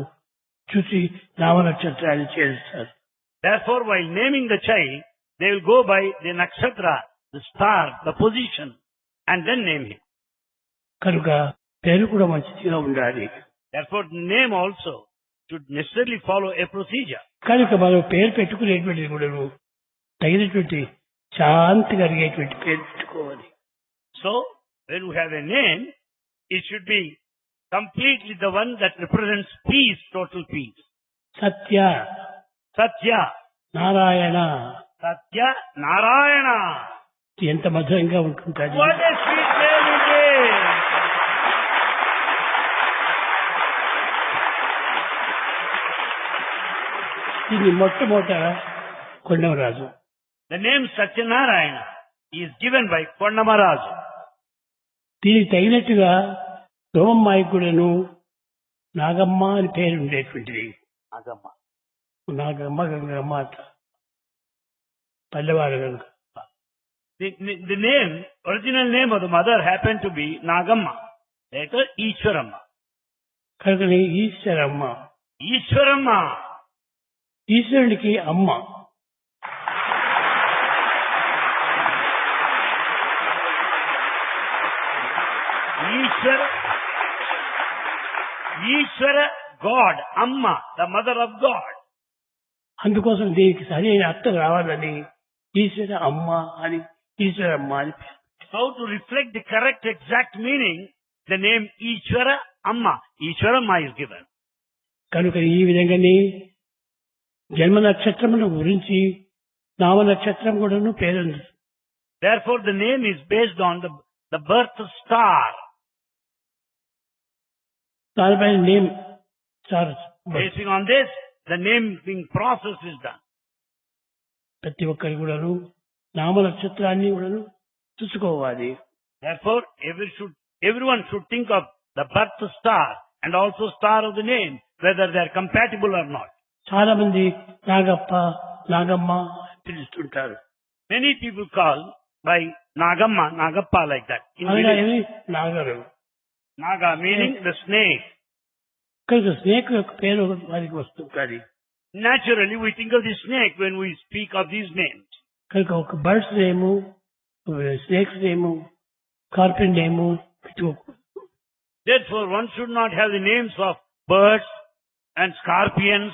Speaker 1: చూసి నామ నక్షత్రాన్ని చేస్తారు.
Speaker 2: Therefore, while naming the child, they will go by the nakshatra, the star, the position, and then name him.
Speaker 1: కనుక పేరు కూడా మంచిదిగా ఉండాలి.
Speaker 2: Therefore, the name also should necessarily follow a procedure.
Speaker 1: కనుక మనం పేరు పెట్టుకునేటువంటిది కూడా తగినటువంటి శాంతి కలిగేటువంటి పేరు పెట్టుకోవాలి.
Speaker 2: So, when we have a name, it should be completely the one that represents peace, total peace.
Speaker 1: Satya,
Speaker 2: Satya,
Speaker 1: Narayana
Speaker 2: Satya, Narayana.
Speaker 1: ఎంత మధురంగా ఉంటుంటుంది.
Speaker 2: What a sweet name it is!
Speaker 1: దీన్ని మొట్టమొదట Kondamaraju.
Speaker 2: The name Satyanarayana is given by Kondamaraju.
Speaker 1: దీనికి తగినట్టుగా సోమమ్మాయి కూడాను నాగమ్మ అని పేరు ఉండేటువంటిది.
Speaker 2: Nagamma.
Speaker 1: నాగమ్మ గంగమ్మ అట్లా పల్లెవారు కనుక.
Speaker 2: The name, original name of the mother happened to be Nagamma. Later, Ishwaramma.
Speaker 1: కనుక ఈశ్వరమ్మ,
Speaker 2: Ishwaramma.
Speaker 1: ఈశ్వరుడికి అమ్మ. Ishwara, God, Amma, the mother of God. అందుకోసం దీనికి సరైన అర్థం రావాలని ఈశ్వర అమ్మ అని ఈశ్వరమ్మ అని పేరు.
Speaker 2: So to reflect the correct exact meaning, the name Ishwara Amma, Ishwaramma is given.
Speaker 1: కనుక ఈ విధంగానే జన్మ నక్షత్రముల గురించి నామ నక్షత్రం కూడాను పేరుంది.
Speaker 2: Therefore the name is based on the birth star.
Speaker 1: దానిపై name star.
Speaker 2: Basing on this, the name being process is done.
Speaker 1: ప్రతి ఒక్కరి కూడాను నామ నక్షత్రాన్ని కూడాను చూసుకోవాలి.
Speaker 2: Therefore everyone should think of the birth star and also star of the name, whether they are compatible or not.
Speaker 1: చాలా మంది నాగప్ప నాగమ్మ అని పిలుస్తుంటారు.
Speaker 2: Many people call by Nagamma, Nagappa like that. In
Speaker 1: అనగా
Speaker 2: village,
Speaker 1: ఏమి నాగరు.
Speaker 2: Naga meaning the snake.
Speaker 1: కనుక snake యొక్క పేరు వారికి వస్తుంటారు.
Speaker 2: Naturally we think of the snake when we speak of these names.
Speaker 1: కనుక ఒక బర్డ్స్ నేము, స్నేక్స్ నేము, స్కార్పియన్ నేము పెట్టుకోకూడదు.
Speaker 2: Therefore one should not have the names of birds and scorpions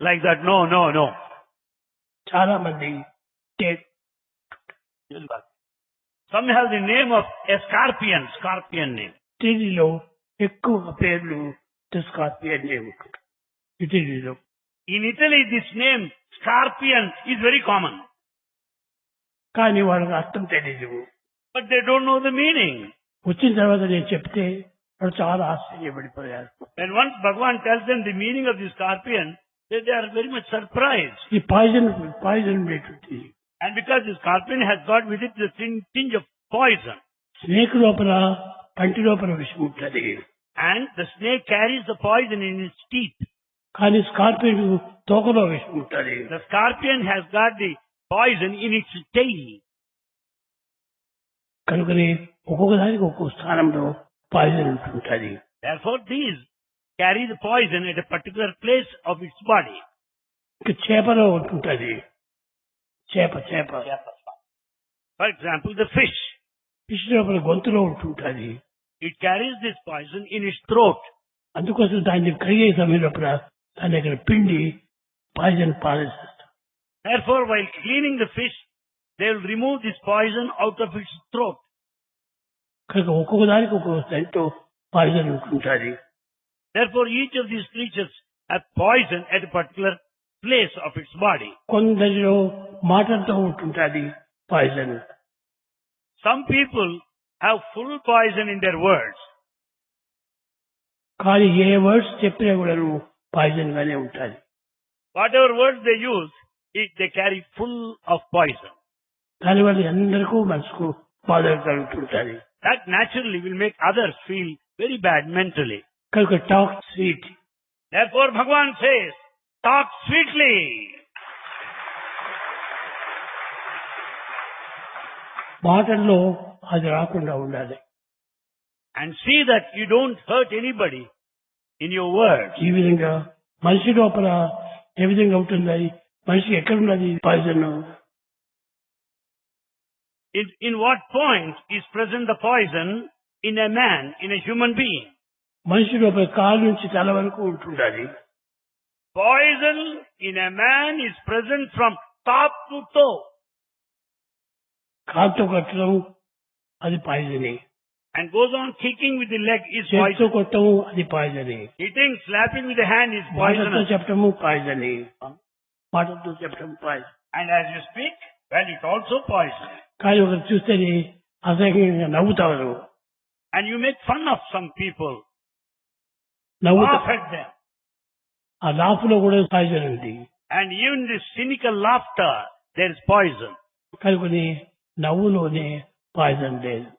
Speaker 2: like that. No, no, no.
Speaker 1: చాలా మంది
Speaker 2: Some have the name of a scorpion name.
Speaker 1: ఇటలీలో ఎక్కువ పేర్లు scorpion name. ఇటలీలో
Speaker 2: In Italy this name scorpion is very common.
Speaker 1: కానీ వాళ్ళకి అర్థం తెలియదు.
Speaker 2: But they don't know the meaning.
Speaker 1: వచ్చిన తర్వాత నేను చెప్తే వాళ్ళు చాలా ఆశ్చర్యపడిపోయారు.
Speaker 2: When once Bhagavan tells them the meaning of the scorpion, they are very much surprised.
Speaker 1: ఈ పాయిజన్ ఉండేటువంటి
Speaker 2: And because the scorpion has got with it the tinge of poison.
Speaker 1: Snake లోపల పంటి లోపల విషం ఉంటుంది.
Speaker 2: And the snake carries the poison in its teeth.
Speaker 1: కానీ scorpion తోకలో విషం ఉంటుంది.
Speaker 2: The scorpion has got the poison in its tail.
Speaker 1: కనుకనే ఒక్కొక్క దానికి ఒక్కొక్క స్థానంలో poison ఉంటుంటుంది.
Speaker 2: Therefore these carry the poison at a particular place of its body.
Speaker 1: ఇంకా చేపలో ఉంటుంటుంది. చేప
Speaker 2: For example, the fish.
Speaker 1: Fish లోపల గొంతులో ఉంటుంటుంది.
Speaker 2: It carries this poison in its throat.
Speaker 1: అందుకోసం దాన్ని కడిగే సమయం లోపల దాన్ని అక్కడ పిండి poison పారేస్తారు.
Speaker 2: Therefore, while cleaning the fish, they will remove this poison out of its throat.
Speaker 1: కనుక ఒక్కొక్క దానికి ఒక్కొక్క దాంట్లో poison ఉంటుంటుంది.
Speaker 2: Therefore, each of these creatures have poison at a particular place of its body.
Speaker 1: కొందరిలో మాటలతో ఉంటుంటుంది poison.
Speaker 2: Some people have full poison in their words.
Speaker 1: కానీ ఏ words చెప్పినా కూడా పాయిజన్ గానే ఉంటుంది.
Speaker 2: Whatever words they use, they carry full of poison.
Speaker 1: దానివల్ల అందరికీ మనసుకు బాధ కలుగుతుంటుంది.
Speaker 2: That naturally will make others feel very bad mentally.
Speaker 1: కనుక talk sweet.
Speaker 2: Therefore, Bhagavan says, talk sweetly.
Speaker 1: మాటల్లో అది రాకుండా ఉండాలి.
Speaker 2: And see that you don't hurt anybody in your words.
Speaker 1: ఈ విధంగా మనిషి లోపల ఏ విధంగా ఉంటుంది, మనిషి ఎక్కడున్నది poison,
Speaker 2: In what point is present the poison in a man, in a human being?
Speaker 1: మనిషి లోపల కాలు నుంచి తల వరకు ఉంటుండాలి.
Speaker 2: Poison in a man is present from top to toe.
Speaker 1: కాలుతో కొట్టడం అది పాయిజనే.
Speaker 2: And goes on kicking with the leg is
Speaker 1: చేతితో
Speaker 2: poison.
Speaker 1: కొట్టడం అది పాయిజనే.
Speaker 2: Hitting, slapping with the hand is
Speaker 1: మాటలతో
Speaker 2: poisonous.
Speaker 1: చెప్పడము పాయిజనే. మాటలతో చెప్పడం poison.
Speaker 2: And as you speak, well, it's also poison.
Speaker 1: కానీ ఒకరు చూస్తే అసహ్యంగా నవ్వుతారు.
Speaker 2: And you make fun of some people. Laugh at them.
Speaker 1: ఆ లాఫ్లో కూడా పాయిజన్ ఉంది.
Speaker 2: And even this cynical laughter, there is poison.
Speaker 1: కనుకొని నవ్వులోనే పాయిజన్ లేదు.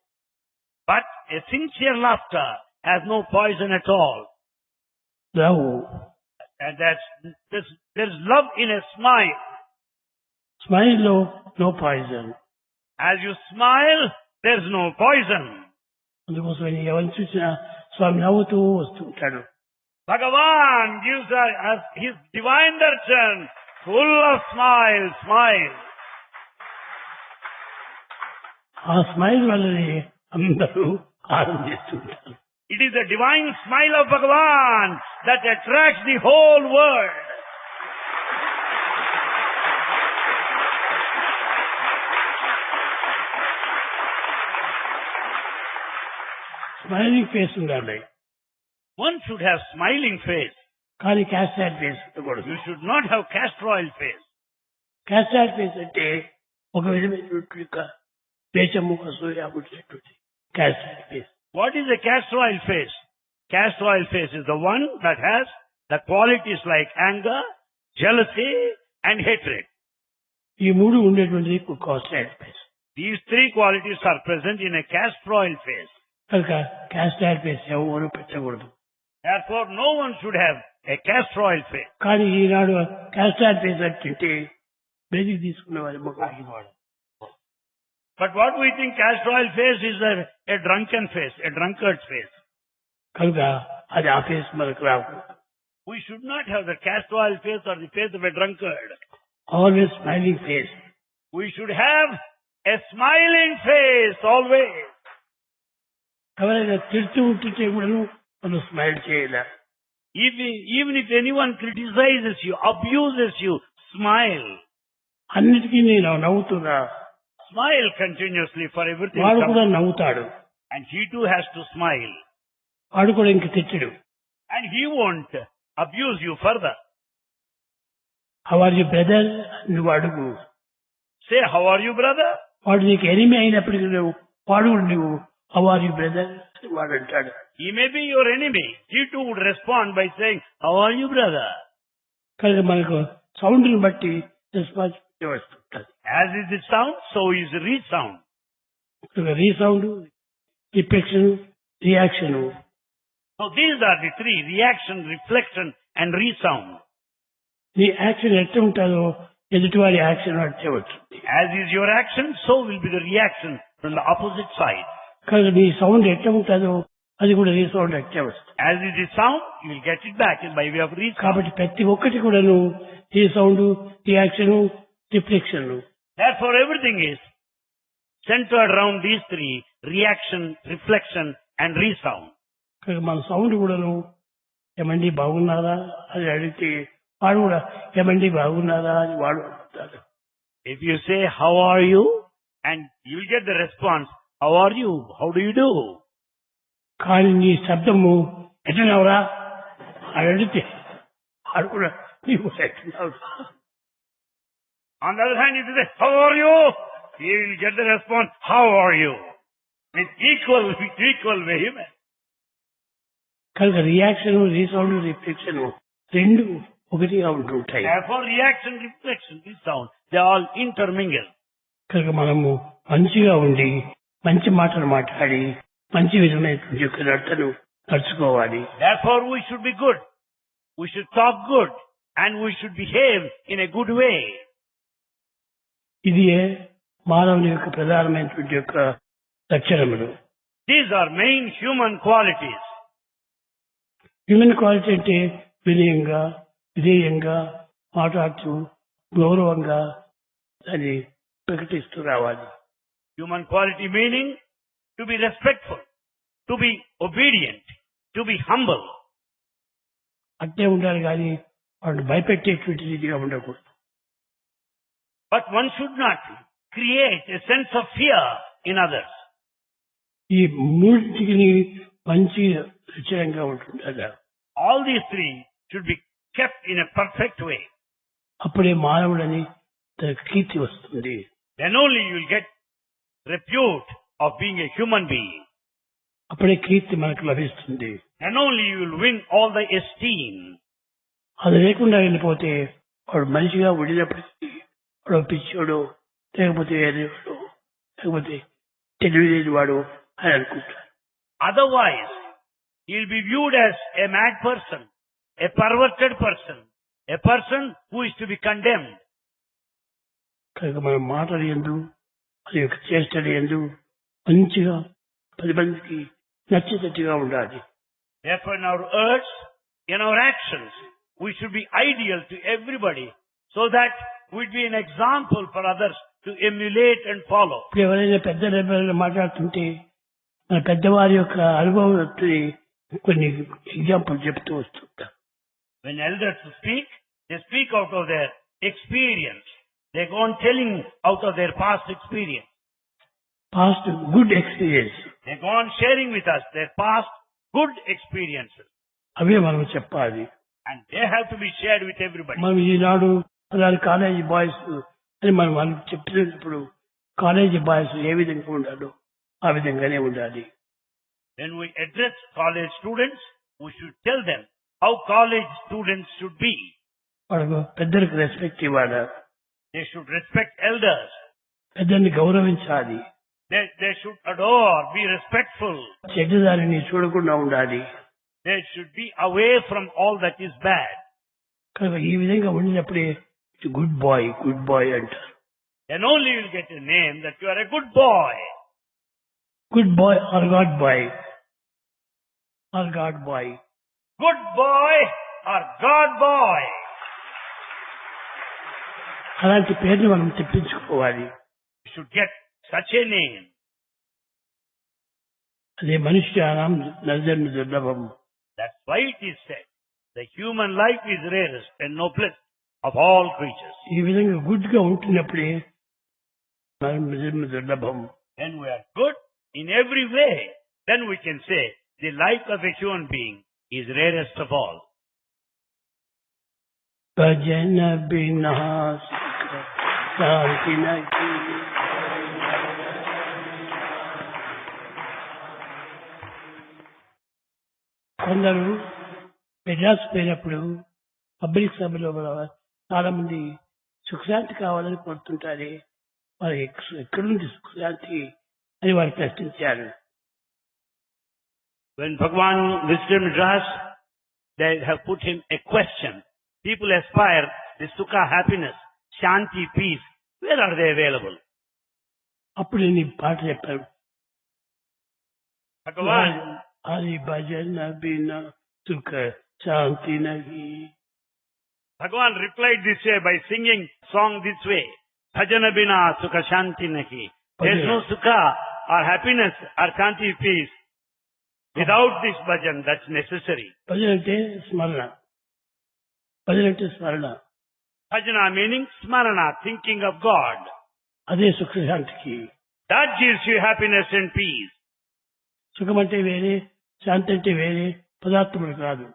Speaker 2: But a sincere laughter has no poison at all.
Speaker 1: నవ్వు.
Speaker 2: And there's love in a smile.
Speaker 1: స్మైల్లో no poison.
Speaker 2: As you smile, there's no poison.
Speaker 1: అందుకోసం ఎవరిని చూసినా స్వామి నవ్వుతూ వస్తుంటాడు.
Speaker 2: Bhagavan gives us his divine darshan, full of smile.
Speaker 1: ఆ smile వల్లనే అందరూ ఆనందిస్తుంటారు.
Speaker 2: It is the divine smile of Bhagavan that attracts the whole world.
Speaker 1: Smiling face ఉండాలి.
Speaker 2: One should have smiling face.
Speaker 1: కానీ క్యాస్టాడ్ ఫేస్ ఉండకూడదు.
Speaker 2: You should not have castor oil face.
Speaker 1: Castor face అంటే ఒక విధమైనటువంటి వేషము అసూయ పుట్టినటువంటి castor face.
Speaker 2: What is a castor oil face? Castor oil face is the one that has the qualities like anger, jealousy, and hatred.
Speaker 1: ఈ మూడు ఉండేటువంటిది క్యాస్టాడ్ face.
Speaker 2: These three qualities are present in a castor oil face.
Speaker 1: కనుక క్యాస్టాడ్ face ఎవరు పెట్టకూడదు.
Speaker 2: Therefore, no one should have a castor oil face.
Speaker 1: కానీ ఈనాడు క్యాస్టాడ్ face అంటే బేదికి తీసుకున్న వారి ముఖం వాడు.
Speaker 2: But what we think castor oil face is a drunken face, a drunkard's face.
Speaker 1: కనుక అది ఆ ఫేస్ మనకు రాకూడదు.
Speaker 2: We should not have the castor oil face or the face of a drunkard.
Speaker 1: Always smiling face.
Speaker 2: We should have a smiling face always.
Speaker 1: ఎవరైనా తిడుతూ ఉంటుంటే కూడా మనం స్మైల్ చేయాలి.
Speaker 2: Even if anyone criticizes you, abuses you, smile.
Speaker 1: అన్నిటికీ నేను నవ్వుతున్నా.
Speaker 2: Smile continuously for everything.
Speaker 1: వాడు కూడా నవ్వుతాడు.
Speaker 2: And he too has to smile.
Speaker 1: వాడు కూడా ఇంక తిట్టడు.
Speaker 2: And he won't abuse you further.
Speaker 1: How are you brother నువ్వు అడుగు.
Speaker 2: Say, how are you, brother?
Speaker 1: వాడు నీకు ఎనిమి అయినప్పటికీ వాడు నువ్వు హౌ ఆర్ యు బ్రదర్ వాడు అంటాడు.
Speaker 2: He may be your enemy. He too would respond by saying, how are you, brother?
Speaker 1: కనుక మనకు సౌండ్ ని బట్టి రెస్పాన్సిబిలిటీ వస్తుంటది.
Speaker 2: As is the sound, so is the resound.
Speaker 1: Resound, reflection, reaction.
Speaker 2: So these are the three: reaction, reflection, and resound.
Speaker 1: నీ action ఎట్లా ఉంటుందో ఎదుటివారి action అట్టే వచ్చింది.
Speaker 2: As is your action, so will be the reaction from the opposite side.
Speaker 1: కనుక నీ sound ఎట్లా ఉంటుందో అది కూడా రీసౌండ్ అట్టే వస్తుంది.
Speaker 2: As is the sound, you will get it back by way of resound.
Speaker 1: కాబట్టి ప్రతి ఒక్కటి కూడాను resound, reaction, reflection.
Speaker 2: Therefore, everything is centered around these three: reaction, reflection, and resound.
Speaker 1: కనుక మన సౌండ్ కూడాను ఏమండి బాగున్నారా అని అడిగితే వాడు కూడా ఏమండి బాగున్నారా అని వాడు అంటుంటారు.
Speaker 2: If you say, how are you? And you'll get the response, how are you? How do you do?
Speaker 1: కానీ నీ శబ్దము ఎట్టినవరా అని అడిగితే అడుగురా నీవు ఎట్టినవు.
Speaker 2: On the other hand, if you say, how are you? You will get the response, how are you? With equal vehemence.
Speaker 1: కనుక reaction, resound, reflection రెండు ఒకటిగా ఉంటుంటాయి.
Speaker 2: Therefore, reaction, reflection, resound, they all intermingle.
Speaker 1: కనుక మనము మంచిగా ఉండి మంచి మాటలు మాట్లాడి మంచి విధమైనటువంటి యొక్క నడతను నడుచుకోవాలి.
Speaker 2: Therefore, we should be good. We should talk good. And we should behave in a good way.
Speaker 1: ఇది మానవుని యొక్క ప్రధానమైనటువంటి యొక్క లక్షణములు.
Speaker 2: These are main human qualities.
Speaker 1: Human quality అంటే వినయంగా, విధేయంగా మాట్లాడుతూ గౌరవంగా అది ప్రకటిస్తూ రావాలి.
Speaker 2: Human quality meaning to be respectful, to be obedient, to be humble.
Speaker 1: అట్టే ఉండాలి కానీ వాడిని భయపెట్టేటువంటి రీతిగా ఉండకూడదు.
Speaker 2: But one should not create a sense of fear in others.
Speaker 1: ఈ మూడింటికి మంచి లక్షణంగా ఉంటుండగా
Speaker 2: All these three should be kept in a perfect way.
Speaker 1: అప్పుడే మానవుడని తన కీర్తి వస్తుంది.
Speaker 2: Then only you will get repute of being a human being.
Speaker 1: అప్పుడే కీర్తి మనకు లభిస్తుంది.
Speaker 2: Then only you will win all the esteem.
Speaker 1: అది లేకుండా వెళ్ళిపోతే వాడు మనిషిగా ఉండినప్పటికీ వాడు పిచ్చోడు, లేకపోతే ఏదేవాడు, లేకపోతే తెలివిలేని వాడు అని అనుకుంటారు.
Speaker 2: Otherwise, he will be viewed as a mad person, a perverted person, a person who is to be condemned.
Speaker 1: కనుక మన మాటలు యందు అది యొక్క చేష్టలు యందు మంచిగా 10 మందికి నచ్చేటట్టుగా ఉండాలి.
Speaker 2: Therefore, in our words, in our actions, we should be ideal to everybody so that we'd be an example for others to emulate and follow.
Speaker 1: ఇప్పుడు ఎవరైనా పెద్ద లెవెల్లో మాట్లాడుతుంటే మన పెద్దవారి యొక్క అనుభవం కొన్ని ఎగ్జాంపుల్ చెప్తూ వస్తుంటారు.
Speaker 2: When elders speak, they speak out of their experience. They go on telling out of their past experience.
Speaker 1: Past good experience
Speaker 2: They go on sharing with us their past good experiences.
Speaker 1: అవే మనం చెప్పాలి.
Speaker 2: And they have to be shared with everybody.
Speaker 1: మనం ఈనాడు అలాంటి college boys అని మనం వాళ్ళకి చెప్తున్నప్పుడు college boys ఏ విధంగా ఉండాలో ఆ విధంగానే ఉండాలి.
Speaker 2: When we address college students, we should tell them how college students should be.
Speaker 1: వాళ్ళకు పెద్దలకు రెస్పెక్ట్ ఇవ్వాలి.
Speaker 2: They should respect elders.
Speaker 1: పెద్దల్ని గౌరవించాలి.
Speaker 2: They should adore, be respectful.
Speaker 1: చెడ్డదారిని చూడకుండా ఉండాలి.
Speaker 2: They should be away from all that is bad.
Speaker 1: కనుక ఈ విధంగా ఉండినప్పుడే గుడ్ బాయ్ అంటారు.
Speaker 2: Then only you will get a name that you are a good boy.
Speaker 1: Good boy or god boy or god boy.
Speaker 2: Good boy or God boy.
Speaker 1: అలాంటి పేరుని మనం తెప్పించుకోవాలి.
Speaker 2: You should get such a name.
Speaker 1: అదే మనుష్యానాం నరజన్మ దుర్లభం.
Speaker 2: That's why it is said, the human life is rarest and noblest of all creatures.
Speaker 1: ఈ విధంగా good గా ఉంటున్నప్పుడే జన్మ దుర్లభం.
Speaker 2: When we are good in every way, then we can say the life of a human being is rarest of all.
Speaker 1: భజన బినా సుఖ శాంతి నహి. కొందరు మెడ్రాస్ పోయినప్పుడు పబ్లిక్ సభలో చాలా మంది సుఖశాంతి కావాలని కోరుతుంటారే, వారు ఎక్కడుంది సుఖశాంతి అని వారు ప్రశ్నించారు.
Speaker 2: When Bhagavan visited Madras, they have put him a question. People aspire the sukha, happiness, shanti, peace. Where are they available?
Speaker 1: అప్పుడు నేను ఈ పాట చెప్పాను.
Speaker 2: Bhagavan,
Speaker 1: హరి భజన బినా సుఖ శాంతి నహి.
Speaker 2: Bhagavan replied this way by singing song this way. Bhajana bina sukha shanti nahi. There is no sukha or happiness or shanti, peace. Without this bhajan, that's necessary.
Speaker 1: భజన అంటే స్మరణ. భజన అంటే స్మరణ.
Speaker 2: Bhajana meaning smarana, thinking of God.
Speaker 1: అదే సుఖశాంతికి.
Speaker 2: That gives you happiness and peace.
Speaker 1: సుఖం అంటే వేరే, శాంతి అంటే వేరే పదార్థములు కాదు.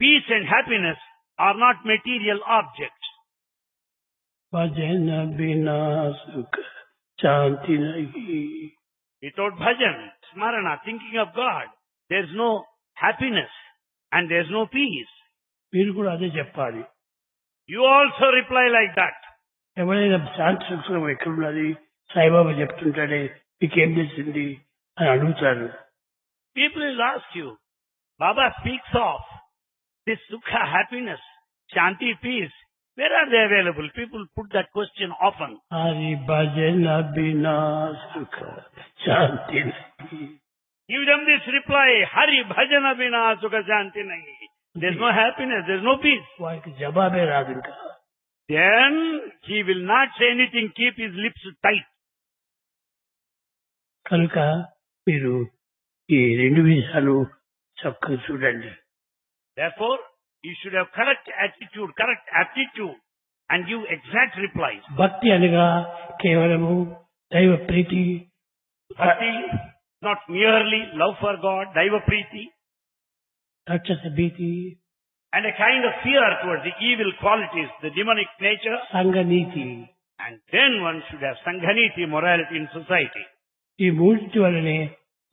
Speaker 2: Peace and happiness are not material objects.
Speaker 1: భజన బినా సుఖ శాంతి నహి.
Speaker 2: Without bhajan, smarana, thinking of God, there is no happiness and there is no peace.
Speaker 1: మీరు కూడా అదే చెప్పాలి.
Speaker 2: You also reply like that.
Speaker 1: ఎవరైనా శాంతి సుఖం ఎక్కడున్నది, సాయిబాబా చెప్తుంటాడే, మీకేం తెలిసింది అని అడుగుతారు.
Speaker 2: People will ask you, Baba speaks of this sukha, happiness, shanti, peace. Where are they available? People put that question often.
Speaker 1: Hari భజన బినా సుఖ శాంతి నహి.
Speaker 2: Give them this reply, Hari bhajana bina sukha shanti nahi. There is no happiness, there is no peace.
Speaker 1: వారికి జవాబే రాదు ఇంకా.
Speaker 2: Then he will not say anything, keep his lips tight.
Speaker 1: కనుక మీరు ఈ రెండు విషయాలు చక్కగా చూడండి.
Speaker 2: Therefore, you should have correct attitude, correct aptitude and give exact replies.
Speaker 1: భక్తి అనగా కేవలము దైవ ప్రీతి,
Speaker 2: Bhakti, not merely love for God, daiva preeti,
Speaker 1: రాక్షస భీతి,
Speaker 2: and a kind of fear towards the evil qualities, the demonic nature,
Speaker 1: సంఘనీతి.
Speaker 2: and then one should have sanghaniti, morality in society.
Speaker 1: ఈ మూడింటి వల్లనే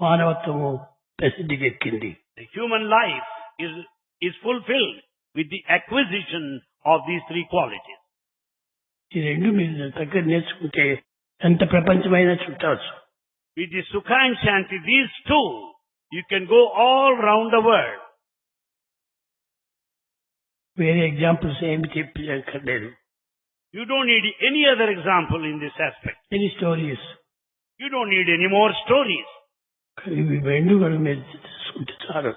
Speaker 1: మానవత్వము ప్రసిద్ధికెక్కింది.
Speaker 2: The human life is fulfilled with the acquisition of these three qualities.
Speaker 1: ఈ రెండు మీరు దగ్గర నేర్చుకుంటే ఎంత ప్రపంచమైనా చుట్టవచ్చు.
Speaker 2: With the sukha and shanti, these two, you can go all round the world.
Speaker 1: వేరే ఎగ్జాంపుల్స్ ఏమి చెప్పలేదు.
Speaker 2: You don't need any other example in this aspect.
Speaker 1: Any stories.
Speaker 2: You don't need any more stories.
Speaker 1: ఇవి రెండు కూడా మీరు తెలుసుకుంటే చాలు.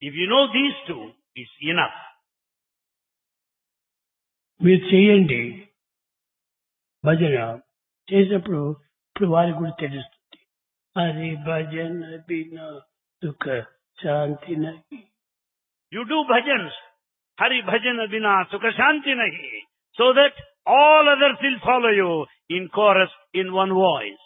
Speaker 2: If you know these two, it's enough.
Speaker 1: మీరు చేయండి భజన. చేసినప్పుడు ఇప్పుడు వారికి కూడా తెలుస్తుంది. హరి భజన బినా సుఖ శాంతి నహి.
Speaker 2: You do bhajans, Hari bhajana bina sukha shanti nahi, so that all others will follow you in chorus in one voice.